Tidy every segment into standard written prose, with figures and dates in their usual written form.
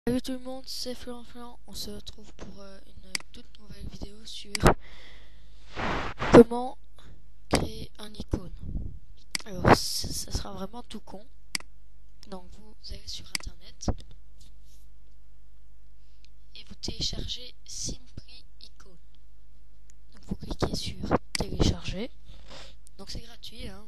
Salut tout le monde, c'est Florent. On se retrouve pour une toute nouvelle vidéo sur comment créer un icône. Alors, ça sera vraiment tout con. Donc, vous allez sur internet et vous téléchargez Simply Icon. Donc, vous cliquez sur télécharger. Donc, c'est gratuit, hein.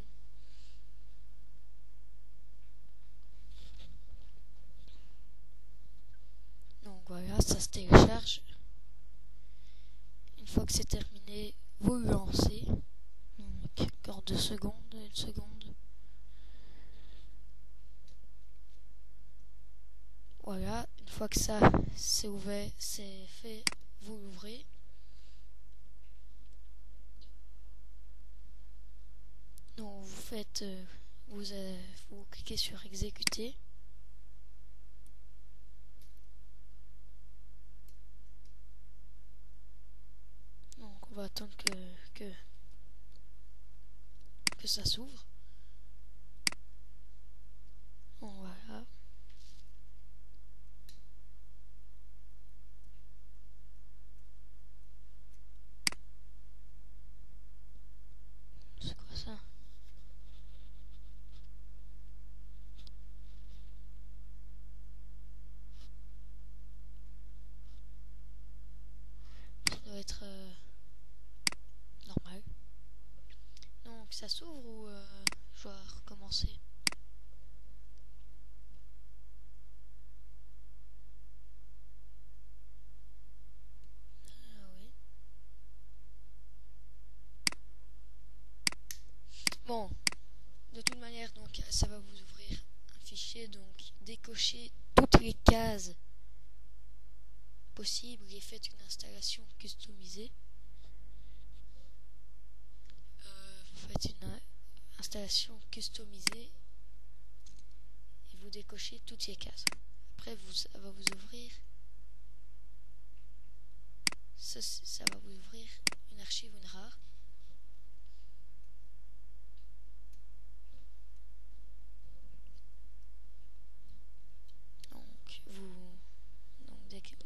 Donc, voilà, ça se télécharge. Une fois que c'est terminé, vous le lancez. Donc, encore 2 secondes, 1 seconde. Voilà, une fois que ça c'est ouvert, c'est fait, vous l'ouvrez. Donc vous faites, vous cliquez sur exécuter. Donc on va attendre que ça s'ouvre. Bon, voilà. C'est quoi ça? Ça doit être normal. Donc ça s'ouvre ou je dois recommencer? Ah oui. Bon, de toute manière, donc ça va vous ouvrir un fichier, donc décochez toutes les cases possibles et faites une installation customisée. Vous faites une installation customisée et vous décochez toutes les cases. Après, ça va vous ouvrir ça va vous ouvrir une archive WinRAR.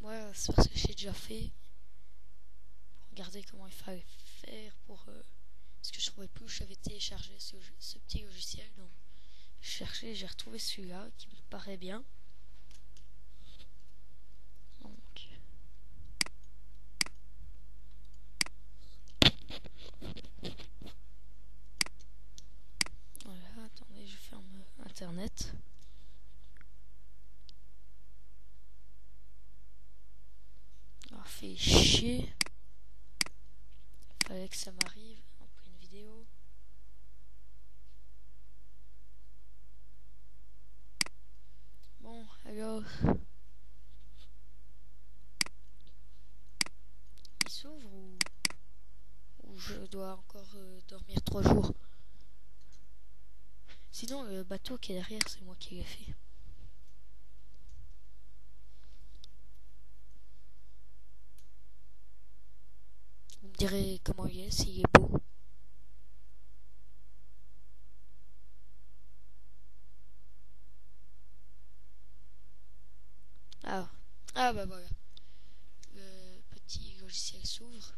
Moi, c'est parce que j'ai déjà fait pour regarder comment il fallait faire pour parce que je trouvais plus où j'avais téléchargé ce petit logiciel. Donc j'ai cherché, j'ai retrouvé celui-là qui me paraît bien. Donc voilà, attendez, je ferme internet. Alors fait chier. Fallait que ça m'arrive après une vidéo. Bon, alors il s'ouvre ou je dois encore dormir 3 jours? Sinon, le bateau qui est derrière, c'est moi qui l'ai fait. Vous me direz comment il est, s'il est beau. Ah bah voilà. Le petit logiciel s'ouvre.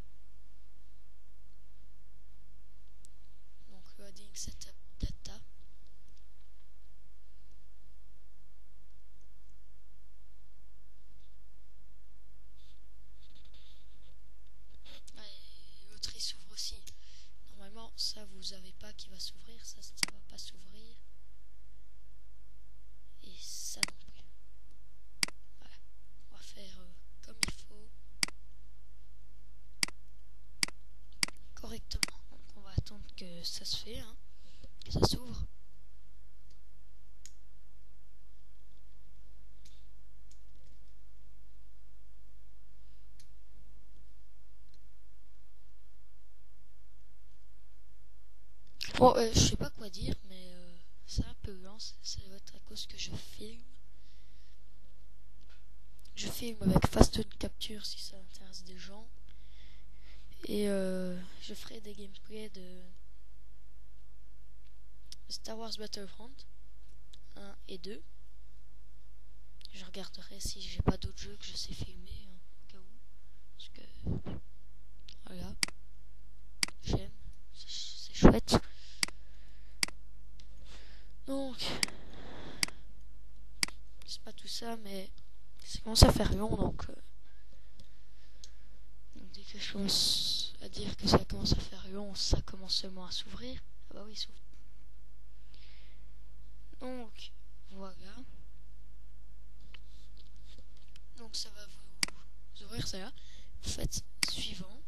Donc loading setup data. Et l'autre il s'ouvre aussi. Normalement ça vous avez pas qui va s'ouvrir, ça va pas s'ouvrir. Et ça non plus. Voilà. On va faire comme il faut. Correctement. Donc on va attendre que ça se fait, hein, que ça s'ouvre. Bon, je sais pas quoi dire, mais c'est un peu lent, ça doit être à cause que je filme. Je filme avec Fast Capture si ça intéresse des gens. Et je ferai des gameplays de Star Wars Battlefront 1 et 2. Je regarderai si j'ai pas d'autres jeux que je sais filmer, hein, au cas où. Parce que voilà, j'aime, c'est chouette. Donc, c'est pas tout ça, mais ça commence à faire long, donc dès que je commence à dire que ça commence à faire long, ça commence seulement à s'ouvrir. Ah bah oui, il s'ouvre. Donc, voilà. Donc ça va vous ouvrir ça là. Vous faites suivant.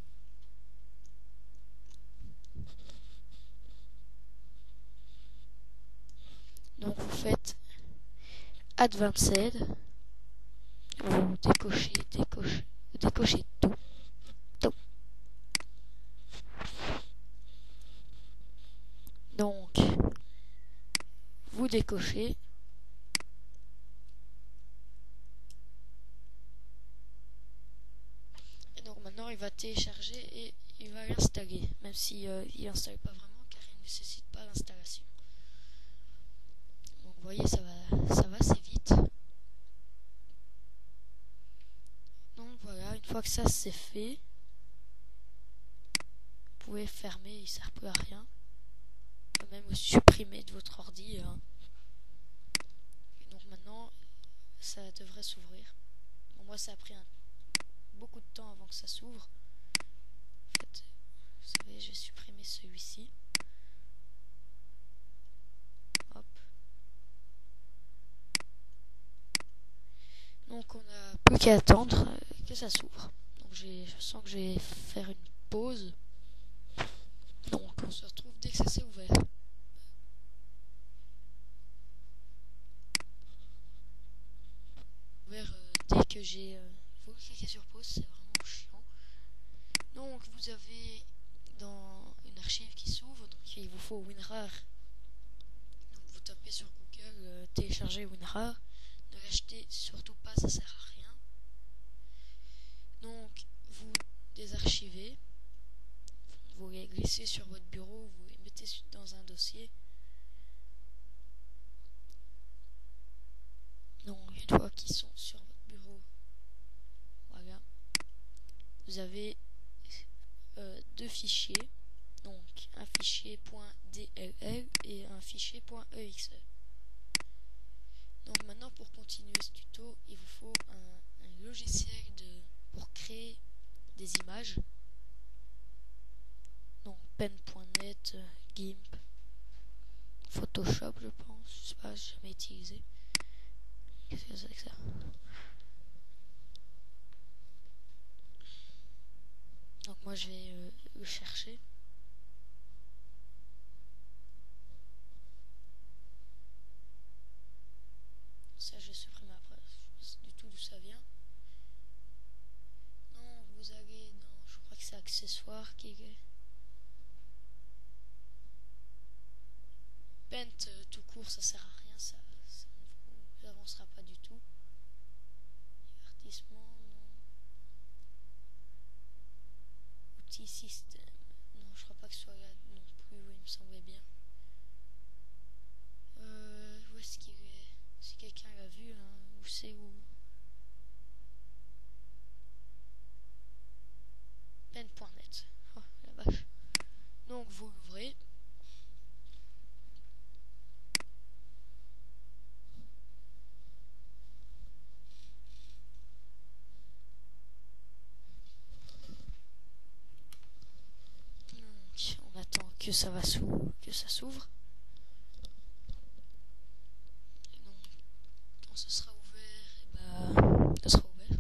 Donc vous faites Advanced. Vous décochez tout. Tout. Donc, vous décochez. Et donc maintenant il va télécharger et il va l'installer. Même si il n'installe pas vraiment car il ne nécessite pas d'installation. Donc vous voyez ça va assez vite. Donc voilà, une fois que ça c'est fait, vous pouvez fermer, il ne sert plus à rien. Vous pouvez même le supprimer de votre ordi. Hein. Et donc maintenant, ça devrait s'ouvrir. Bon, moi ça a pris beaucoup de temps avant que ça s'ouvre. En fait, vous savez, j'ai supprimé celui-ci. Hop. Donc on n'a plus qu'à attendre que ça s'ouvre. Donc je sens que je vais faire une pause. Donc on se retrouve dès que ça s'est ouvert. Dès que j'ai... il faut cliquer sur pause, c'est vraiment chiant. Donc vous avez dans une archive qui s'ouvre, donc il vous faut WinRAR. Donc vous tapez sur Google, télécharger WinRAR. Ne l'achetez surtout pas, ça sert à rien. Donc vous désarchivez, vous les glissez sur votre bureau, vous les mettez dans un dossier. Donc une fois qu'ils sont sur votre bureau, voilà, vous avez deux fichiers, donc un fichier .dll et un fichier .exe. Donc maintenant pour continuer ce tuto, il vous faut un logiciel pour créer des images. Donc pen.net, GIMP, Photoshop je pense, je sais pas, j'ai jamais utilisé. Qu'est-ce que c'est que ça? Donc moi je vais le chercher. Ça je supprime après, je sais pas du tout d'où ça vient. Non, vous allez dans, je crois que c'est accessoires qui est... Paint tout court ça sert à rien, ça ne vous avancera pas du tout. Divertissement, non. Outils système, non je crois pas que ce soit là non plus, oui, il me semblait bien. Où est-ce qu'il est? Si quelqu'un l'a vu, hein, où c'est où? Pen.net. Oh la vache. Donc vous l'ouvrez. Donc on attend que ça s'ouvre. Et donc quand ce sera ouvert, ça sera ouvert.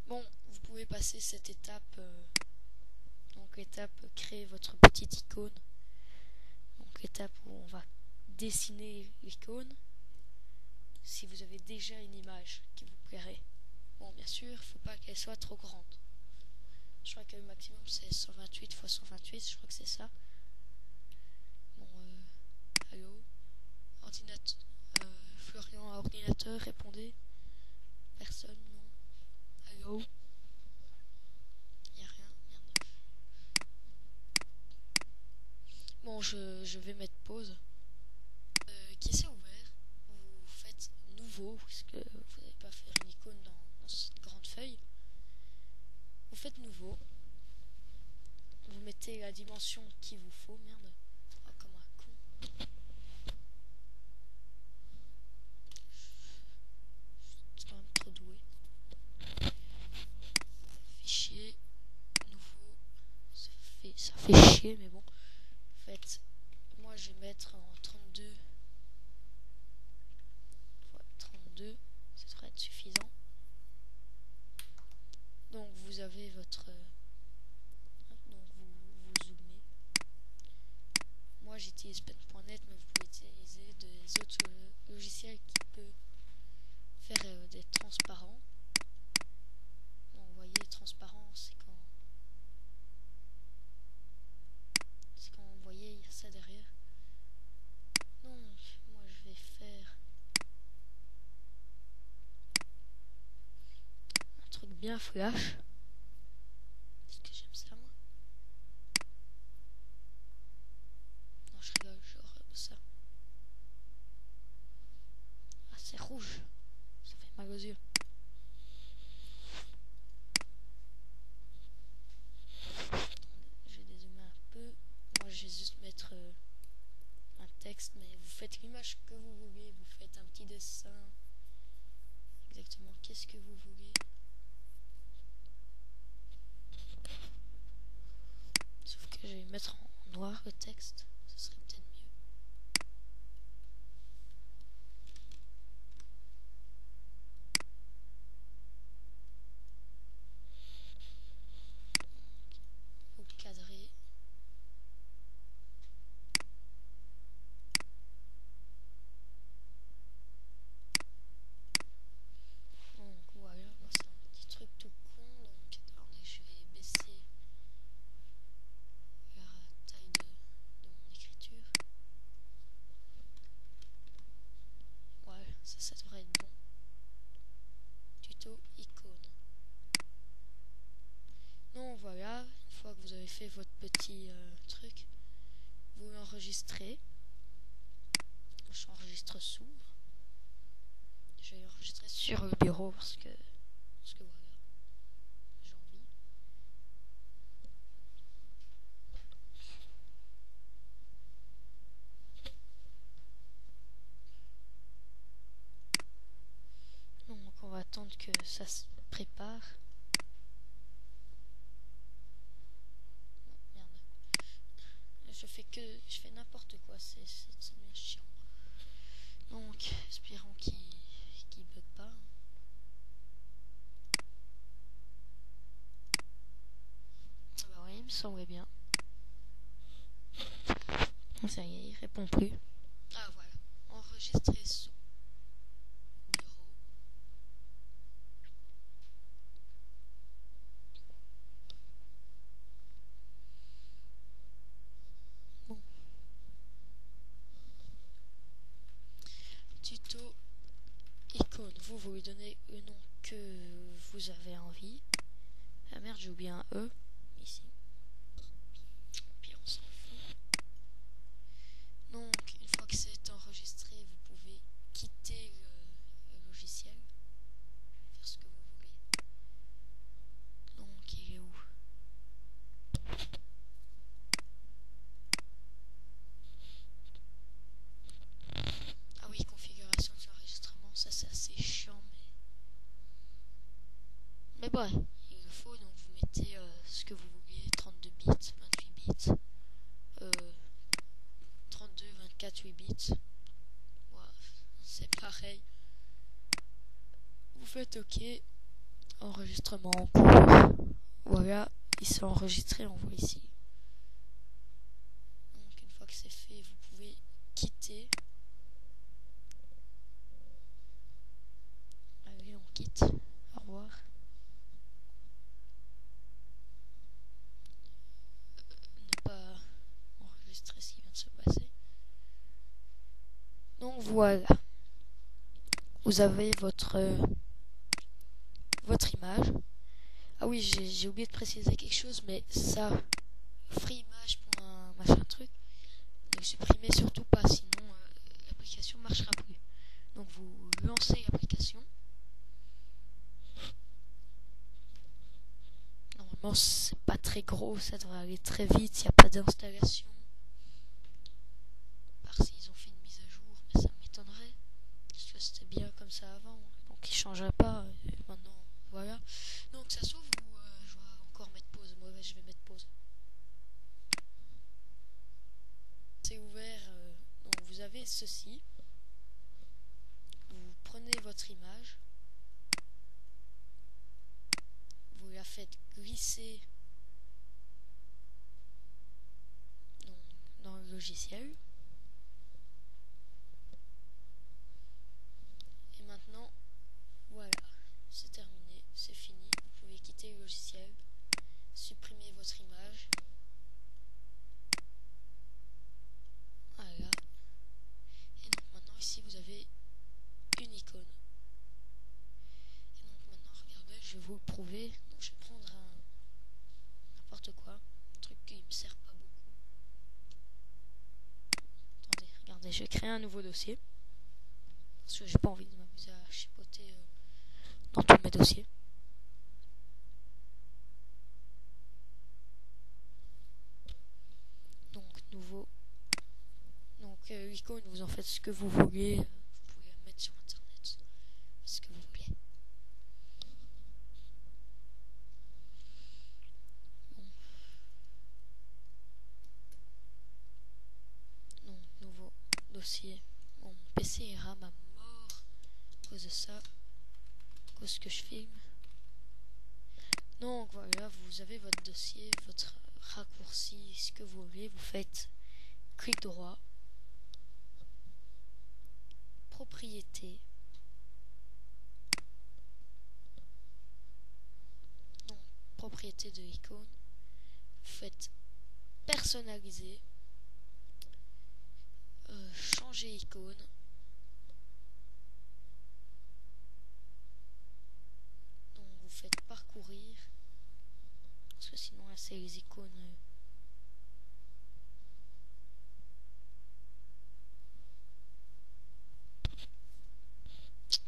Bon, vous pouvez passer cette étape, donc l'étape créer votre petite icône, donc l'étape où on va dessiner l'icône, si vous avez déjà une image qui vous plairait. Bon, bien sûr, il ne faut pas qu'elle soit trop grande. Je crois que le maximum c'est 128 x 128, je crois que c'est ça. Bon, allô, ordinateur, Florian à ordinateur, répondez. Personne, non. Allô. je vais mettre pause. Qui s'est ouvert, vous faites nouveau, parce que vous n'allez pas faire une icône dans cette grande feuille. Vous faites nouveau. Vous mettez la dimension qu'il vous faut. Merde. Ah, comme un con. Je suis quand même trop doué. Fichier. Nouveau. Ça fait chier, mais bon. En fait, moi je vais mettre en 32. Ouais, 32. Ça devrait être suffisant. Donc vous avez votre... donc vous zoomez. Moi j'utilise pen.net, mais vous pouvez utiliser des autres logiciels qui peuvent faire des transparents. Donc vous voyez, transparent, c'est quand vous voyez, il y a ça derrière. Donc moi je vais faire un truc bien flash. Parce que j'aime ça moi. Non, je rigole, genre ça. Ah, c'est rouge. Ça fait mal aux yeux. Je vais dézoomer un peu. Moi je vais juste mettre un texte, mais vous faites l'image que vous voulez. Vous faites un petit dessin. Exactement, qu'est-ce que vous voulez. Sauf que je vais mettre en noir le texte. Ce serait peut-être mieux. Vous cadrez. Donc voilà, c'est un petit truc tout con. Donc attendez, je vais baisser la taille de mon écriture. Ouais, ça devrait être bon. Tuto icône. Donc voilà, une fois que vous avez fait votre petit truc, vous l'enregistrez. J'enregistre sous. Je vais enregistrer sur le bureau parce que voilà, j'ai envie. Donc on va attendre que ça se prépare. Non, merde. Je fais n'importe quoi, c'est bien chiant. Donc, espérons qu'il bug pas. Ah bah oui, il me semblait bien. Ça y est, il répond plus. Ah voilà, enregistrer son bureau. Bon. Tuto icône, vous lui donnez le nom que vous avez envie. Ah merde, j'ai oublié un E ici. Puis on s'en fout. Donc, une fois que c'est enregistré, vous pouvez quitter le logiciel, faire ce que vous voulez. Donc, il est où? Ah oui, configuration de l'enregistrement, ça c'est assez chiant, mais bon, il le faut, donc vous mettez ce que vous voulez, 32 bits, 28 bits, 32, 24, 8 bits. Voilà, c'est pareil. Vous faites OK, enregistrement en cours. Voilà, il s'est enregistré, on voit ici. Donc une fois que c'est fait, vous pouvez quitter. Allez, on quitte. Au revoir. Ne pas enregistrer ce qui vient de se passer. Donc voilà. Vous avez votre image. Ah oui, j'ai oublié de préciser quelque chose, mais ça, freeimage.machin truc, Ne le supprimez surtout pas, sinon l'application ne marchera plus. Donc vous lancez l'application. Normalement c'est pas très gros, ça devrait aller très vite, il n'y a pas d'installation. Par s'ils ont fait une mise à jour, mais ça m'étonnerait. Parce que c'était bien comme ça avant, donc ils ne changeraient pas. Maintenant, voilà. Donc ça s'ouvre ou je dois encore mettre pause? Moi je vais mettre pause. C'est ouvert, donc vous avez ceci. Vous prenez votre image, vous la faites glisser dans le logiciel. Et maintenant, voilà, c'est terminé, c'est fini. Vous pouvez quitter le logiciel, supprimer votre image. Voilà. Et donc maintenant ici vous avez une icône. Et donc maintenant regardez, je vais vous le prouver. Donc je vais prendre n'importe quoi, un truc qui me sert pas beaucoup. Attendez, regardez, je vais créer un nouveau dossier. Parce que j'ai pas envie de m'amuser à chipoter dans tous mes dossiers. Donc nouveau. Donc l'icône, vous en faites ce que vous voulez. Vous pouvez la mettre sur internet. Ce que vous voulez. Bon. Donc nouveau dossier. Bon, mon PC il rame à mort à cause de ça. À cause que je filme. Donc voilà, vous avez votre dossier, votre raccourci, ce que vous voulez. Vous faites clic droit. Propriété. Donc, propriété de l'icône. Vous faites personnaliser. Changer icône. Donc, vous faites parcourir. Parce que sinon, là, c'est les icônes.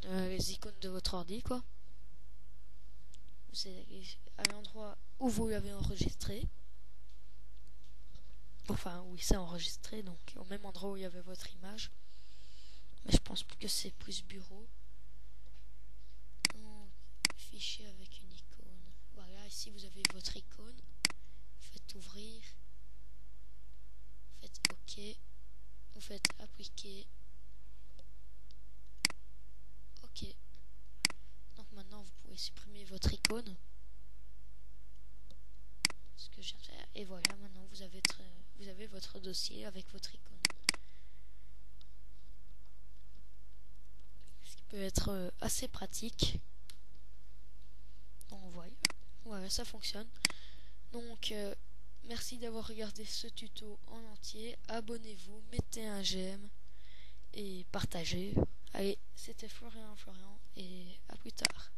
Les icônes de votre ordi, quoi. Vous allez à l'endroit où vous l'avez enregistré. Enfin, oui, c'est enregistré, donc au même endroit où il y avait votre image. Mais je pense que c'est plus bureau. Donc, fichier avec une icône. Voilà, ici vous avez votre icône. Vous faites ouvrir. Vous faites OK. Vous faites appliquer. OK. Donc maintenant vous pouvez supprimer votre icône. Ce que je viens de faire. Et voilà, maintenant vous avez votre dossier avec votre icône. Ce qui peut être assez pratique. Donc voilà, ça fonctionne. Donc merci d'avoir regardé ce tuto en entier. Abonnez-vous, mettez un j'aime et partagez. Allez, c'était Florian et à plus tard.